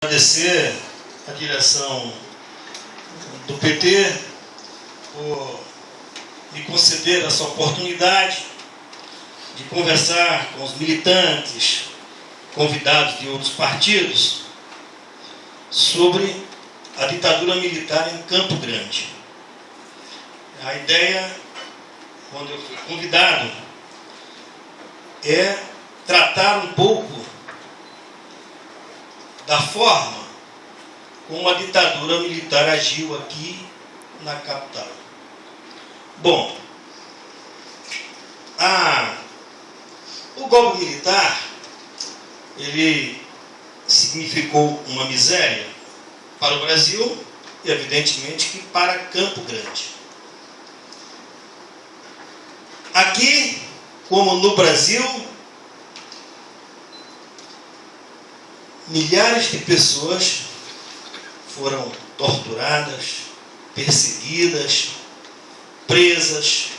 Agradecer a direção do PT por me conceder essa oportunidade de conversar com os militantes, convidados de outros partidos, sobre a ditadura militar em Campo Grande. A ideia, quando eu fui convidado, é tratar um pouco da forma como a ditadura militar agiu aqui na capital. Bom, o golpe militar, ele significou uma miséria para o Brasil e, evidentemente, que para Campo Grande. Aqui, como no Brasil, milhares de pessoas foram torturadas, perseguidas, presas,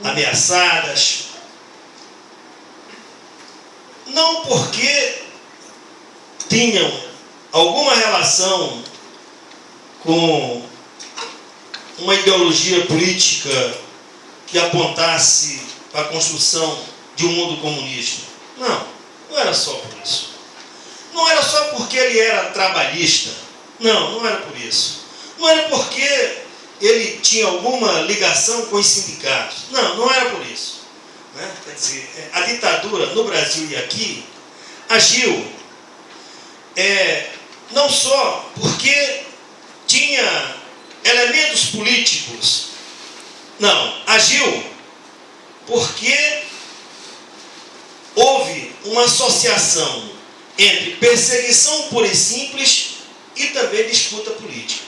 ameaçadas, não porque tinham alguma relação com uma ideologia política que apontasse para a construção de um mundo comunista. Não era só por isso. Não era só porque ele era trabalhista. Não era por isso. Não era porque ele tinha alguma ligação com os sindicatos. Não era por isso. Né? Quer dizer, a ditadura no Brasil e aqui agiu não só porque tinha elementos políticos. Não, agiu porque houve uma associação entre perseguição pura e simples e também disputa política.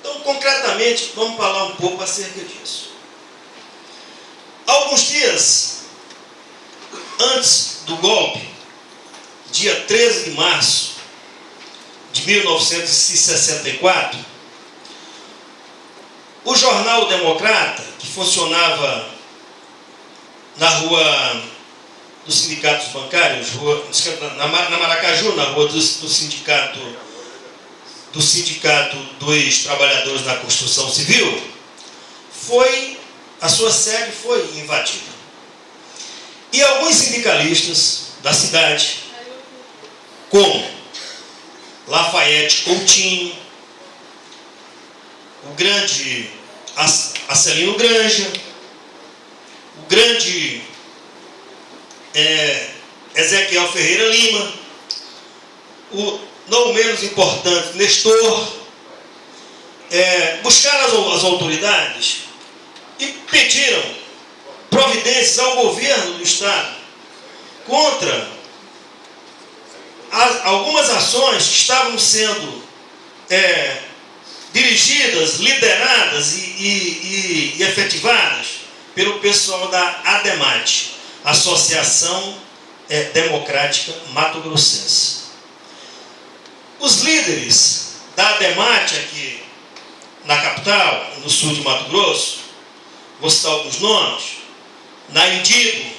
Então, concretamente, vamos falar um pouco acerca disso. Alguns dias antes do golpe, dia 13 de março de 1964, o jornal Democrata, que funcionava na rua dos sindicatos bancários, na Maracaju, na rua do sindicato dos trabalhadores da construção civil, a sua sede foi invadida. E alguns sindicalistas da cidade, como Lafayette Coutinho, o grande Acelino Granja, o grande Ezequiel Ferreira Lima, o não menos importante Nestor, buscaram as autoridades e pediram providências ao governo do Estado contra algumas ações que estavam sendo dirigidas, lideradas e efetivadas pelo pessoal da ADEMAT, Associação Democrática Mato Grossense. Os líderes da ADEMAT aqui na capital, no sul de Mato Grosso, vou citar alguns nomes: Naindigo,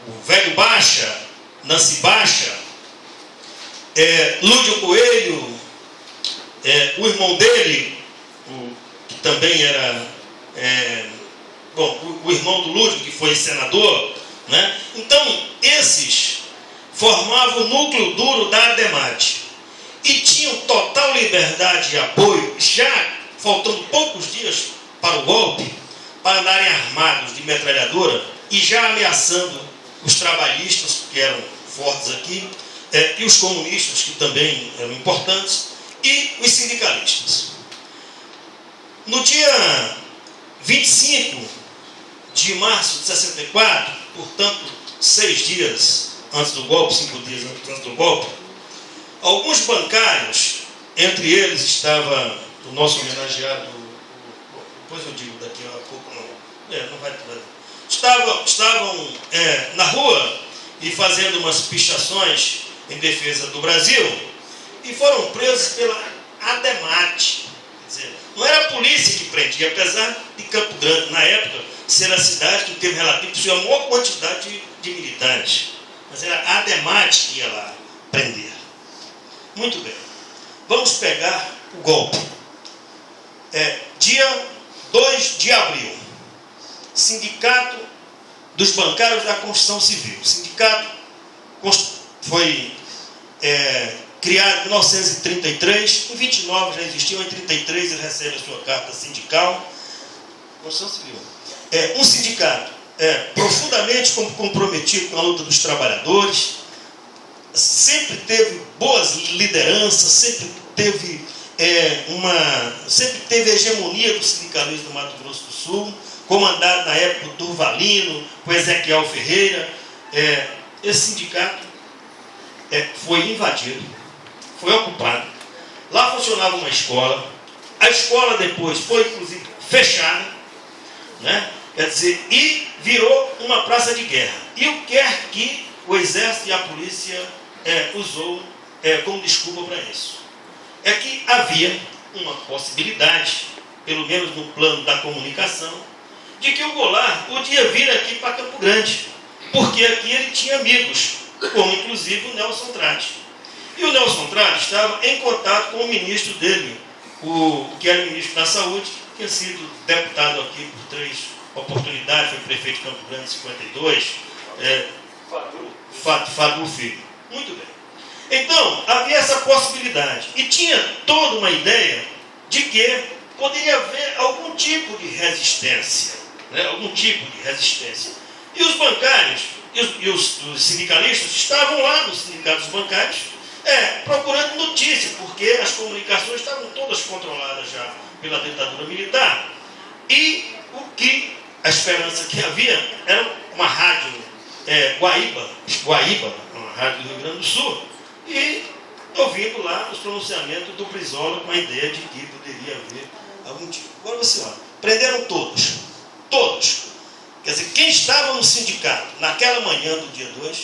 o Velho Baixa, Nancy Baixa, Lúdio Coelho, o irmão dele, que também era o irmão do Lúdio, que foi senador, né? Então, esses formavam o núcleo duro da ADEMAT e tinham total liberdade e apoio, já faltando poucos dias para o golpe, para andarem armados de metralhadora e já ameaçando os trabalhistas, que eram fortes aqui, e os comunistas, que também eram importantes, e os sindicalistas. No dia 25 de março de 64, portanto, 6 dias antes do golpe, 5 dias antes do golpe, alguns bancários, entre eles estava o nosso homenageado, depois eu digo daqui a pouco, não vai. Estavam na rua e fazendo umas pichações em defesa do Brasil e foram presos pela ADEMAT. Quer dizer, não era a polícia que prendia, apesar de Campo Grande, na época, ser a cidade que teve relativo a maior quantidade de militares. mas era a ADEMAT que ia lá prender. Muito bem. Vamos pegar o golpe. Dia 2 de abril. Sindicato dos Bancários da Construção Civil. O sindicato foi criado em 1933, em 29 já existiu, em 33 ele recebe a sua carta sindical. Construção Civil. Um sindicato profundamente comprometido com a luta dos trabalhadores, sempre teve boas lideranças, sempre teve hegemonia do sindicalismo do Mato Grosso do Sul, comandado na época por Durvalino, por Ezequiel Ferreira. Esse sindicato foi invadido, foi ocupado. Lá funcionava uma escola, a escola depois foi inclusive fechada, né? Quer dizer, e virou uma praça de guerra. E o que é que o exército e a polícia usou como desculpa para isso? É que havia uma possibilidade, pelo menos no plano da comunicação, de que o Goulart podia vir aqui para Campo Grande, porque aqui ele tinha amigos, como inclusive o Nelson Trade. E o Nelson Trade estava em contato com o ministro dele, que era ministro da Saúde, que tinha sido deputado aqui por 3 oportunidades, foi prefeito de Campo Grande em 52, Fadu Filho. Muito bem. Então, havia essa possibilidade. E tinha toda uma ideia de que poderia haver algum tipo de resistência. Né? Algum tipo de resistência. E os bancários e os sindicalistas estavam lá nos sindicatos bancários procurando notícia, porque as comunicações estavam todas controladas já pela ditadura militar. E a esperança que havia era uma rádio Guaíba, uma rádio do Rio Grande do Sul, e ouvindo lá os pronunciamentos do Brizola com a ideia de que poderia haver algum tipo. Agora você olha, prenderam todos. Quer dizer, quem estava no sindicato naquela manhã do dia 2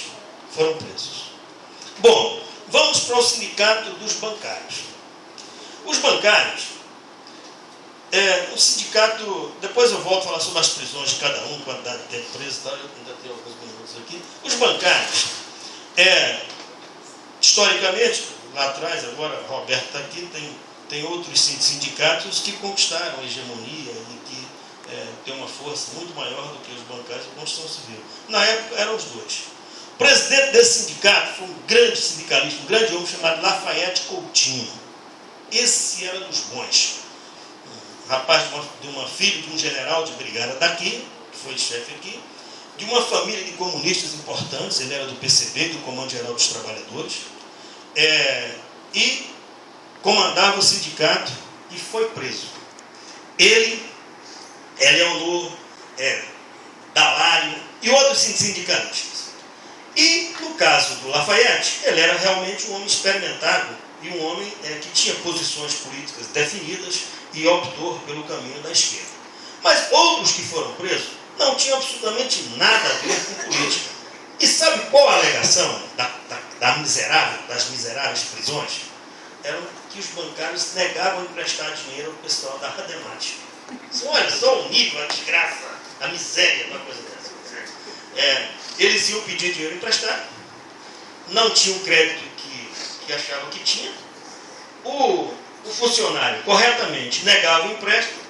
foram presos. Bom, vamos para o sindicato dos bancários. Os bancários, o sindicato, depois eu volto a falar sobre as prisões de cada um, quantidade de tempo preso, tá? Eu ainda tenho alguns minutos aqui. Os bancários, historicamente, lá atrás, agora Roberto está aqui, tem outros sindicatos que conquistaram a hegemonia e que têm uma força muito maior do que os bancários da Construção Civil. Na época eram os dois. O presidente desse sindicato foi um grande sindicalista, um grande homem chamado Lafayette Coutinho. Esse era dos bons. Um rapaz filho de um general de brigada daqui, que foi chefe aqui, de uma família de comunistas importantes, ele era do PCB, do Comando Geral dos Trabalhadores, e comandava o sindicato e foi preso. Ele, Eleonor, Dalário e outros sindicalistas. E, no caso do Lafayette, ele era realmente um homem experimentado e um homem que tinha posições políticas definidas e optou pelo caminho da esquerda. Mas outros que foram presos não tinham absolutamente nada a ver com política. E sabe qual a alegação das miseráveis prisões? Era que os bancários negavam emprestar dinheiro ao pessoal da ADEMAT. Olha só o nível, a desgraça, a miséria, uma coisa dessa. Eles iam pedir dinheiro emprestado, não tinham o crédito que achavam que tinha. O funcionário corretamente negava o empréstimo,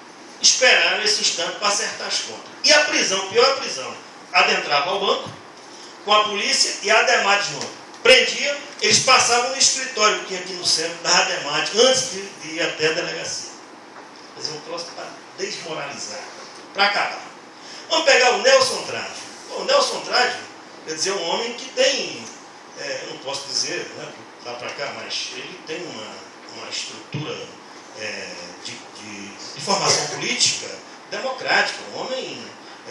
esperaram esse instante para acertar as contas. E a prisão, pior a prisão, adentrava ao banco com a polícia e a ADEMAT de novo. Prendia, eles passavam no escritório que tinha aqui no centro da ADEMAT, antes de ir até a delegacia. Fazer um troço para desmoralizar, para acabar. Vamos pegar o Nelson Trade. O Nelson Trade, quer dizer, um homem que tem, eu não posso dizer, né, lá para cá, mas ele tem uma estrutura de formação política democrática, um homem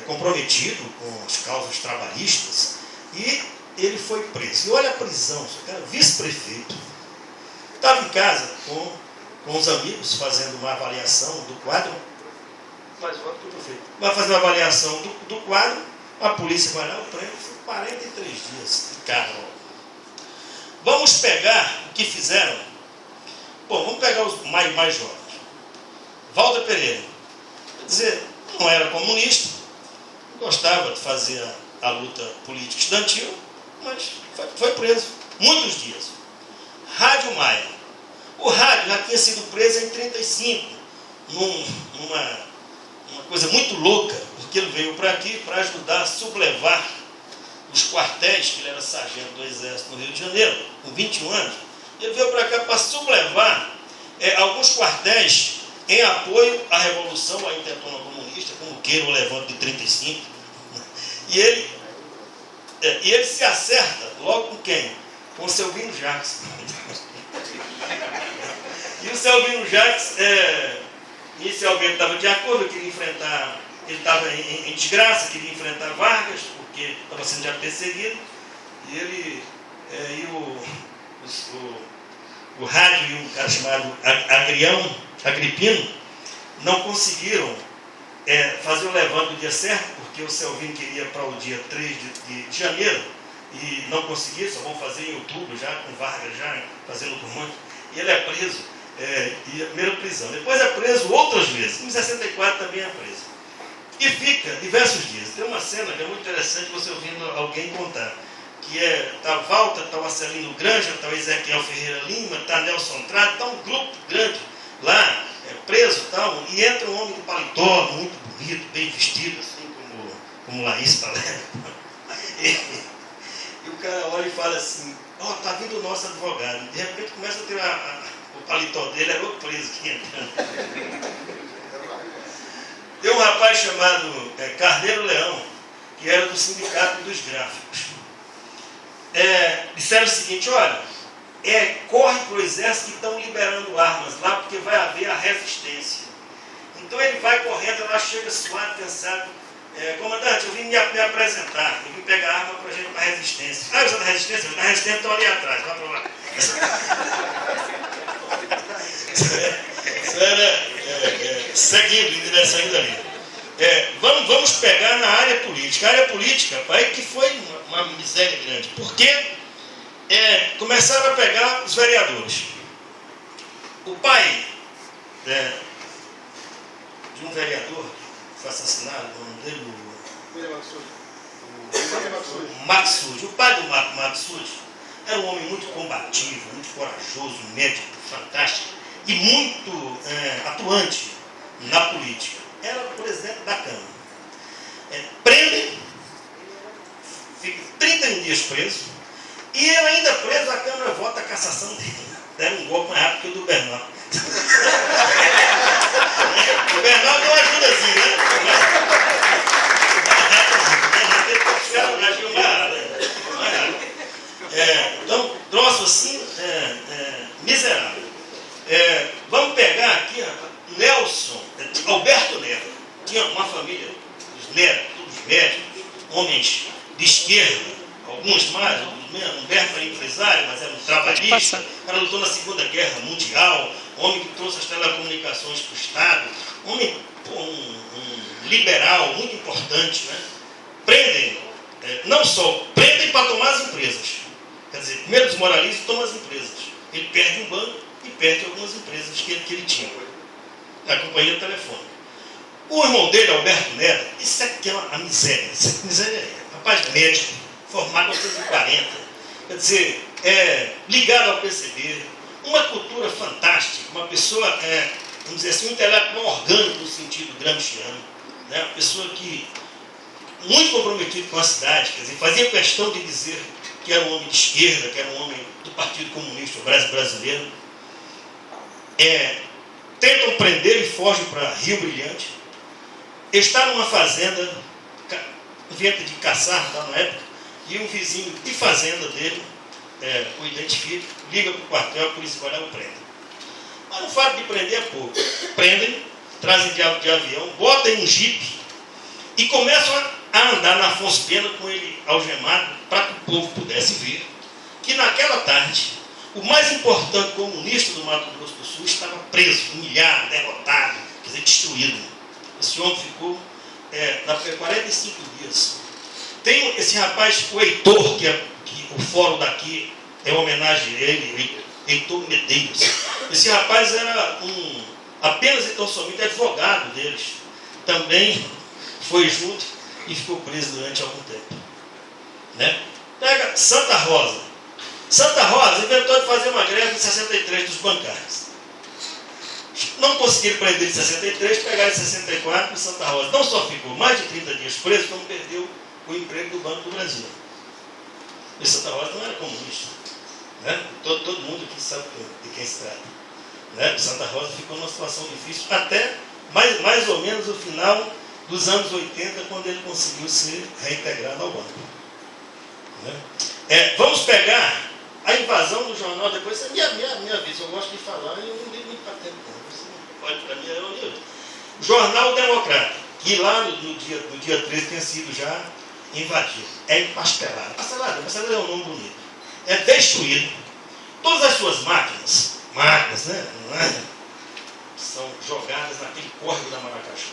comprometido com as causas trabalhistas, e ele foi preso. E olha a prisão, esse cara vice-prefeito, estava em casa com os amigos fazendo uma avaliação do quadro. Vai fazer uma avaliação do quadro, a polícia vai lá, o prêmio foi 43 dias de carro. Vamos pegar o que fizeram. Bom, vamos pegar os mais jovens. Walter Pereira, quer dizer, não era comunista, gostava de fazer a luta política estudantil, mas preso, muitos dias. Rádio Maia. O rádio já tinha sido preso em 1935, numa coisa muito louca, porque ele veio para aqui para ajudar a sublevar os quartéis, que ele era sargento do Exército no Rio de Janeiro, com 21 anos. Ele veio para cá para sublevar alguns quartéis em apoio à Revolução, à intentona comunista, como queira o levante de 1935. E ele se acerta logo com quem? Com o Selvino Jacques. E o Selvino Jacques, inicialmente estava de acordo, queria enfrentar, ele estava em desgraça, queria enfrentar Vargas, porque estava sendo já perseguido, e ele o rádio e um cara chamado Agripino não conseguiram fazer o levante no dia certo, porque o Selvino queria para o dia 3 de janeiro, e não conseguiu, só vão fazer em outubro, já com Vargas já fazendo o comando, e ele é preso, e a primeira prisão. Depois é preso outras vezes, em 64 também é preso. E fica diversos dias. Tem uma cena que é muito interessante você ouvindo alguém contar, que está Walter, está o Marcelino Granja, está o Ezequiel Ferreira Lima, está Nelson Trado, está um grupo grande lá, preso e tal, e entra um homem de paletó, muito bonito, bem vestido, assim como Laís Palermo. E o cara olha e fala assim, está vindo o nosso advogado. De repente começa a tirar o paletó dele, era outro preso que entrando. Tem um rapaz chamado Carneiro Leão, que era do Sindicato dos Gráficos. Disseram o seguinte, olha, corre para o exército que estão liberando armas lá, porque vai haver a resistência. Então ele vai correndo, lá chega suado, cansado. Comandante, eu vim me apresentar, eu vim pegar arma para a gente para a resistência. Ah, eu sou da resistência? A resistência está ali atrás, vai para lá. Isso era seguindo, em direção ainda ali. Vamos pegar na área política. A área política, pai, que foi uma miséria grande. Porque começaram a pegar os vereadores. O pai de um vereador que foi assassinado, o nome dele, o Maxud. O pai do Maxud era um homem muito combativo, muito corajoso, médico, fantástico e muito atuante na política. Era o presidente da Câmara. Prendem, fica 31 dias preso, e ele ainda preso, a Câmara vota a cassação dele. Deram um golpe mais rápido que o do Bernal. O Bernal deu uma ajudazinha, né? Então, troço assim, miserável. Vamos pegar aqui Alberto Neto. Tinha uma família, os Neto, todos médicos, homens de esquerda, alguns mais, outros menos. Humberto era empresário, mas era um trabalhista, era lutou na Segunda Guerra Mundial, homem que trouxe as telecomunicações para o Estado, homem, um liberal muito importante, né? Prendem, não só prendem para tomar as empresas. Quer dizer, primeiro desmoraliza e toma as empresas. Ele perde um banco e perde algumas empresas que ele tinha. A companhia telefônica. O irmão dele, Alberto Neto, isso aqui é uma miséria. Isso é miséria. Rapaz médico, formado em 1940. Quer dizer, ligado ao PCB, uma cultura fantástica, uma pessoa, vamos dizer assim, um intelecto orgânico no sentido gramsciano, né? Uma pessoa que muito comprometido com a cidade, quer dizer, fazia questão de dizer que era um homem de esquerda, que era um homem do Partido Comunista Brasileiro. Tentam prender e fogem para Rio Brilhante. Está numa fazenda, inventa de caçar lá na época, e um vizinho de fazenda dele o identifica, liga para o quartel, a polícia vai lá e prende. Mas o fato de prender é pouco. Prendem, trazem de avião, botam em um jipe e começam a andar na Afonso Pena com ele algemado para que o povo pudesse ver que naquela tarde o mais importante comunista do Mato Grosso do Sul estava preso, humilhado, derrotado, quer dizer, destruído. Esse homem ficou 45 dias. Tem esse rapaz, o Heitor, que o fórum daqui é uma homenagem a ele, Heitor Medeiros. Esse rapaz era apenas e tão somente advogado deles. Também foi junto e ficou preso durante algum tempo. Né? Pega Santa Rosa. Santa Rosa inventou de fazer uma greve em 63 dos bancários. Não conseguiram prender em 63, pegaram em 64 em Santa Rosa. Não só ficou mais de 30 dias preso, como perdeu o emprego do Banco do Brasil. E Santa Rosa não era comunista. Né? Todo mundo aqui sabe de quem se trata. Né? Santa Rosa ficou numa situação difícil até mais ou menos o final dos anos 80, quando ele conseguiu ser reintegrado ao banco. Né? Vamos pegar a invasão do jornal, depois é minha vez, eu gosto de falar, eu não ligo muito para tempo. Olha para mim, o Jornal Democrata, que lá no dia 13 tinha sido já invadido. É empastelado. Empastelado é um nome bonito. É destruído. Todas as suas máquinas, né? São jogadas naquele córrego da Maracachu.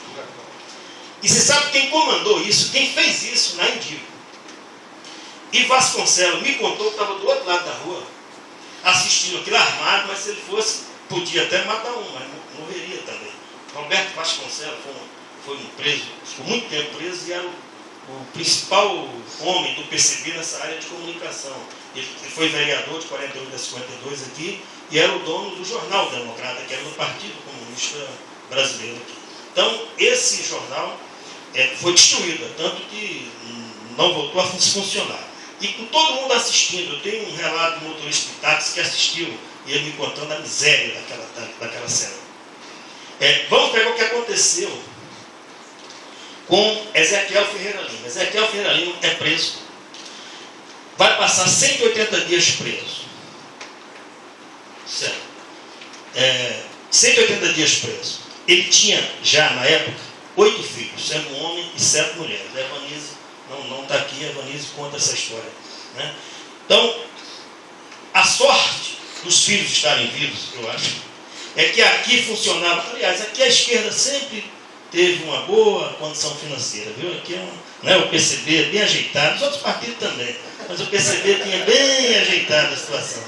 E você sabe quem comandou isso, quem fez isso na Indico? E Vasconcelos me contou que estava do outro lado da rua, assistindo aquilo armado, mas se ele fosse, podia até matar um, mas morreria também. Roberto Vasconcelos foi um preso, ficou muito tempo preso e era o principal homem do PCB nessa área de comunicação. Ele foi vereador de 48 a 52 aqui e era o dono do Jornal Democrata, que era do Partido Comunista Brasileiro aqui. Então, esse jornal foi destruído, tanto que não voltou a funcionar. E com todo mundo assistindo, eu tenho um relato do motorista de táxi que assistiu e ele me contando a miséria daquela cena. Vamos pegar o que aconteceu com Ezequiel Ferreira Lima. Ezequiel Ferreira Lima é preso. Vai passar 180 dias preso. Certo. 180 dias preso. Ele tinha já, na época, 8 filhos, sendo um homem e 7 mulheres. A Evanise não está aqui, a Evanise conta essa história. Né? Então, a sorte dos filhos estarem vivos, eu acho, é que aqui funcionava. Aliás, aqui a esquerda sempre teve uma boa condição financeira, viu? Aqui o PCB é bem ajeitado, os outros partidos também, mas o PCB tinha bem ajeitada a situação.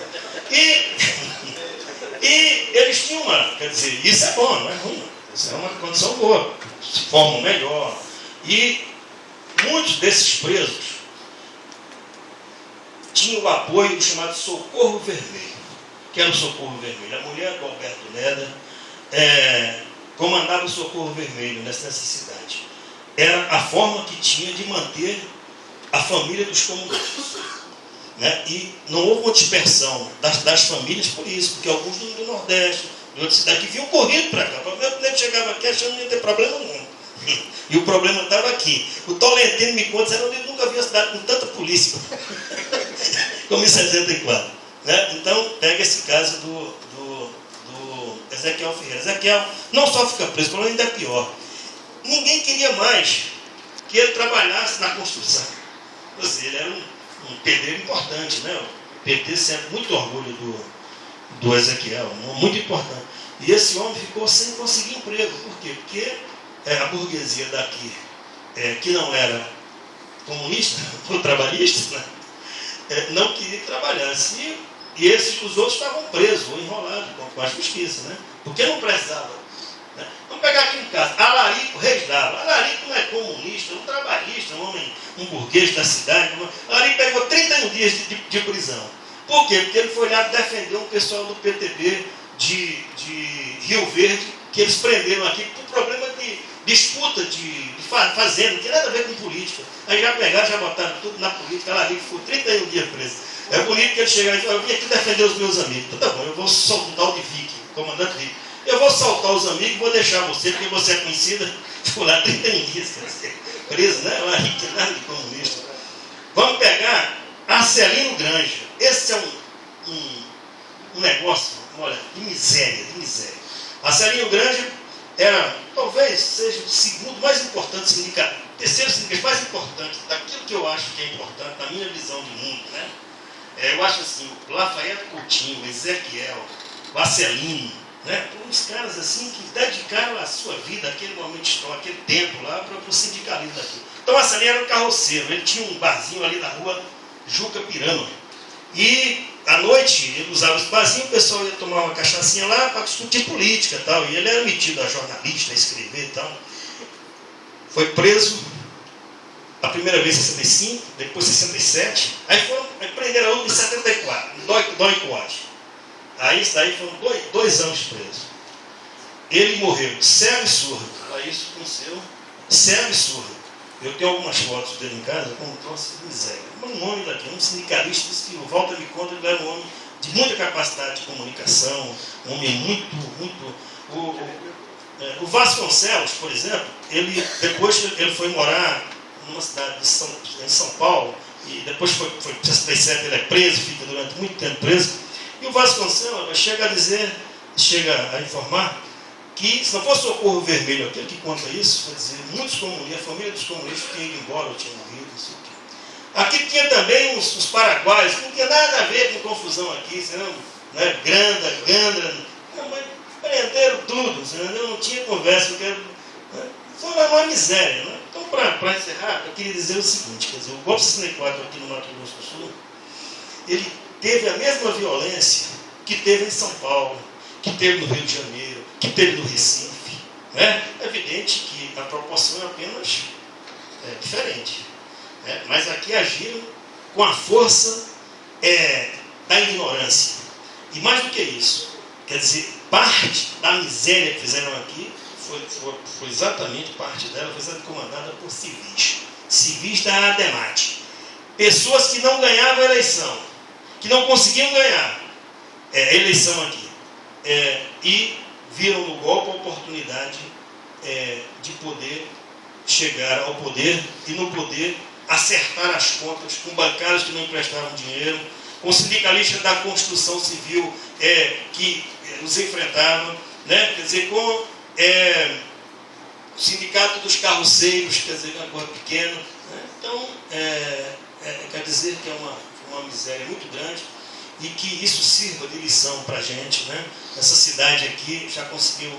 E eles tinham quer dizer, isso é bom, não é ruim, isso é uma condição boa, se formam melhor. E muitos desses presos tinham o apoio do chamado Socorro Vermelho, que era o Socorro Vermelho. A mulher do Alberto Neda comandava o Socorro Vermelho nessa cidade. Era a forma que tinha de manter a família dos comunistas. Né? E não houve uma dispersão das famílias por isso, porque alguns do Nordeste, de outra cidade, que vinham corrido para cá. O meu chegava aqui achando que não ia ter problema nenhum. E o problema estava aqui. O Tolentino me conta, eu nunca vi uma cidade com tanta polícia como em 64. Né? Então, pega esse caso do Ezequiel Ferreira. Ezequiel não só fica preso, o problema ainda é pior. Ninguém queria mais que ele trabalhasse na construção. Ou seja, ele era um pedreiro importante. Né? O PT sempre muito orgulho do Ezequiel, muito importante. E esse homem ficou sem conseguir emprego. Por quê? Porque a burguesia daqui, que não era comunista ou trabalhista, né? Não queria que trabalhasse. E os outros estavam presos ou enrolados com a justiça, né? Porque não precisava. Né? Vamos pegar aqui em casa, Alarico Reis Dava. Alarico não é comunista, é um trabalhista, um burguês da cidade. Alarico pegou 31 dias de prisão. Por quê? Porque ele foi lá defender um pessoal do PTB de Rio Verde, que eles prenderam aqui por problema de disputa de fazenda, não tem nada a ver com política. Aí já pegaram, já botaram tudo na política. Alarico ficou 31 dias preso. É bonito que ele chega e fala, eu vim aqui defender os meus amigos. Então tá bom, eu vou soltar o de Vick, comandante Vick. Eu vou soltar os amigos e vou deixar você, porque você é conhecida. Ficou lá 31 dias preso, né? Lá rico, nada de comunista. Vamos pegar Arcelino Granja. Esse é um negócio, olha, de miséria, de miséria. Arcelino Granja talvez seja o segundo mais importante sindicato, terceiro sindicato mais importante daquilo que eu acho que é importante, na minha visão de mundo, né? Eu acho assim, o Lafayette Coutinho, o Ezequiel, o Arcelino, né? Uns caras assim que dedicaram a sua vida, aquele momento histórico, aquele tempo lá, para o sindicalismo daqui. Então o Arcelino era um carroceiro, ele tinha um barzinho ali na rua Juca Pirama. E à noite ele usava esse barzinho, o pessoal ia tomar uma cachaçinha lá para discutir política e tal. E ele era metido a jornalista, a escrever e tal. Foi preso a primeira vez em 65, depois em 67, aí prenderam a outra em 74. dói coate. Aí isso daí foram 2 anos preso. Ele morreu cego e surdo. Olha isso aconteceu, cego e surdo. Eu tenho algumas fotos dele em casa, como trouxe miséria. Um homem daqui, um sindicalista, disse que o Walter me conta, ele era um homem de muita capacidade de comunicação, um homem muito. O Vasconcelos, por exemplo, depois ele foi morar numa cidade em São Paulo, e depois foi para 67, ele é preso, fica durante muito tempo preso. E o Vasconcelos chega a informar que, se não fosse o Socorro Vermelho, aquele que conta isso, quer dizer, muitos comunistas, a família dos comunistas tinha ido embora, ou tinha morrido, não sei o quê. Aqui tinha também os paraguaios, que não tinha nada a ver com confusão aqui, senão, né, Gandra, não, mas prenderam tudo, senão não tinha conversa, né, só era uma miséria. Né? Então, para encerrar, eu queria dizer o seguinte, quer dizer, o golpe 64 aqui no Mato Grosso do Sul, ele teve a mesma violência que teve em São Paulo, que teve no Rio de Janeiro, que teve no Recife. Né? É evidente que a proporção é apenas diferente. Né? Mas aqui agiram com a força da ignorância. E mais do que isso, quer dizer, parte da miséria que fizeram aqui foi exatamente parte dela, foi comandada por civis da ADEMAT. Pessoas que não ganhavam a eleição, que não conseguiam ganhar a eleição aqui. E viram no golpe a oportunidade de poder chegar ao poder e no poder acertar as contas com bancários que não emprestavam dinheiro, com sindicalistas da construção civil que os enfrentavam, né? Quer dizer, com o sindicato dos carroceiros, quer dizer, agora pequeno. Né? Então, quer dizer que é uma miséria muito grande e que isso sirva de lição para a gente. Né? Essa cidade aqui já conseguiu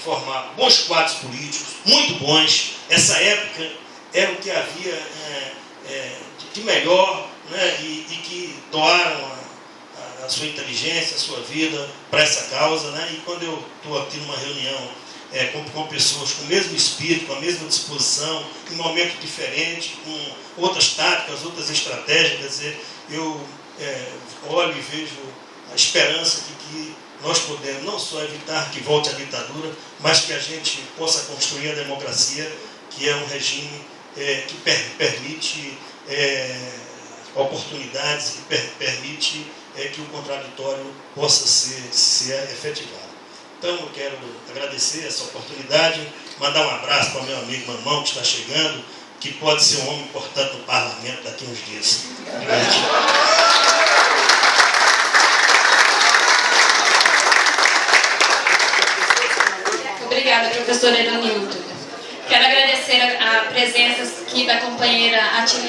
formar bons quadros políticos, muito bons. Essa época era o que havia de melhor, né? e que doaram a sua inteligência, a sua vida para essa causa. Né? E quando eu estou aqui numa reunião com pessoas com o mesmo espírito, com a mesma disposição, em momentos diferentes, com outras táticas, outras estratégias, quer dizer, eu olho e vejo a esperança de que nós podemos não só evitar que volte a ditadura, mas que a gente possa construir a democracia, que é um regime que permite oportunidades, que permite que o contraditório possa ser efetivado. Então, eu quero agradecer essa oportunidade, mandar um abraço para o meu amigo Mamão, que está chegando, que pode ser um homem importante no parlamento daqui a uns dias. Obrigada, professora Edanilton. Quero agradecer a presença aqui da companheira Atiliana.